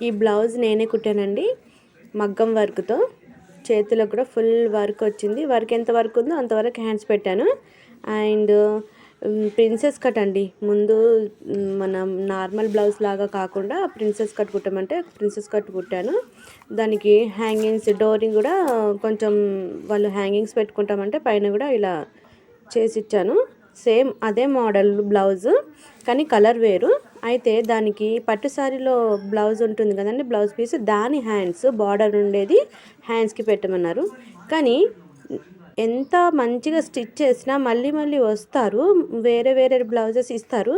ఈ బ్లౌజ్ నేనే కుట్టానండి, మగ్గం వర్క్తో. చేతిలో కూడా ఫుల్ వర్క్ వచ్చింది. వర్క్ ఎంత వర్క్ ఉందో అంతవరకు హ్యాండ్స్ పెట్టాను. అండ్ ప్రిన్సెస్ కట్ అండి. ముందు మనం నార్మల్ బ్లౌజ్ లాగా కాకుండా ప్రిన్సెస్ కట్ కుట్టమంటే ప్రిన్సెస్ కట్ కుట్టాను. దానికి హ్యాంగింగ్స్, డోరింగ్ కూడా కొంచెం వాళ్ళు హ్యాంగింగ్స్ పెట్టుకుంటామంటే పైన కూడా ఇలా చేసి ఇచ్చాను. సేమ్ అదే మోడల్ బ్లౌజ్, కానీ కలర్ వేరు. అయితే దానికి పట్టు శారీలో బ్లౌజ్ ఉంటుంది కదండి, బ్లౌజ్ పీస్, దాని హ్యాండ్స్ బార్డర్ ఉండేది హ్యాండ్స్కి పెట్టమన్నారు. కానీ ఎంత మంచిగా స్టిచ్ చేసినా మళ్ళీ మళ్ళీ వస్తారు, వేరే వేరే బ్లౌజెస్ ఇస్తారు.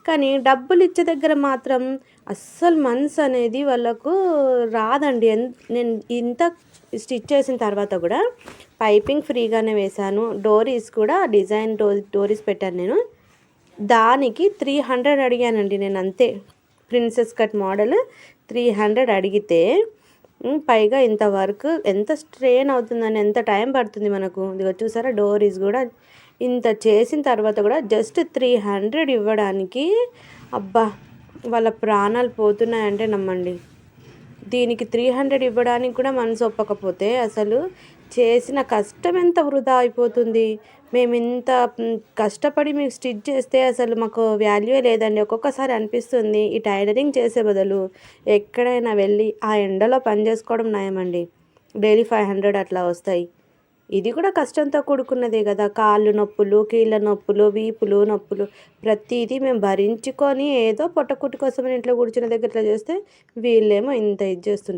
కానీ డబ్బులు ఇచ్చే దగ్గర మాత్రం అస్సలు మనసు అనేది వాళ్ళకు రాదండి. నేను ఇంత స్టిచ్ చేసిన తర్వాత కూడా పైపింగ్ ఫ్రీగానే వేశాను. డోరీస్ కూడా డిజైన్ డోరీస్ పెట్టాను నేను. దానికి 300 అడిగానండి నేను, అంతే. ప్రిన్సెస్ కట్ మోడల్ 300 అడిగితే, పైగా ఇంత వర్క్ ఎంత స్ట్రెయిన్ అవుతుందని, ఎంత టైం పడుతుంది మనకు. ఇదిగో చూసారా, డోరీస్ కూడా ఇంత చేసిన తర్వాత కూడా జస్ట్ 300 ఇవ్వడానికి, అబ్బా వాళ్ళ ప్రాణాలు పోతున్నాయంటే నమ్మండి. దీనికి 300 ఇవ్వడానికి కూడా మనసు ఒప్పకపోతే అసలు చేసిన కష్టం ఎంత వృధా అయిపోతుంది. మేము ఇంత కష్టపడి మీకు స్టిచ్ చేస్తే అసలు మాకు వాల్యూయే లేదండి. ఒక్కొక్కసారి అనిపిస్తుంది, ఈ టైలరింగ్ చేసే బదులు ఎక్కడైనా వెళ్ళి ఆ ఎండలో పని చేసుకోవడం నయమండి. డైలీ 500 అట్లా వస్తాయి. ఇది కూడా కష్టంతో కూడుకున్నదే కదా. కాళ్ళు నొప్పులు, కీళ్ళ నొప్పులు, వీపులు నొప్పులు, ప్రతిదీ మేము భరించుకొని ఏదో పొట్టకుట్టి కోసమని ఇంట్లో కూర్చున్న దగ్గర ఇట్లా చేస్తే వీళ్ళేమో ఇంత ఇది చేస్తుంటారు.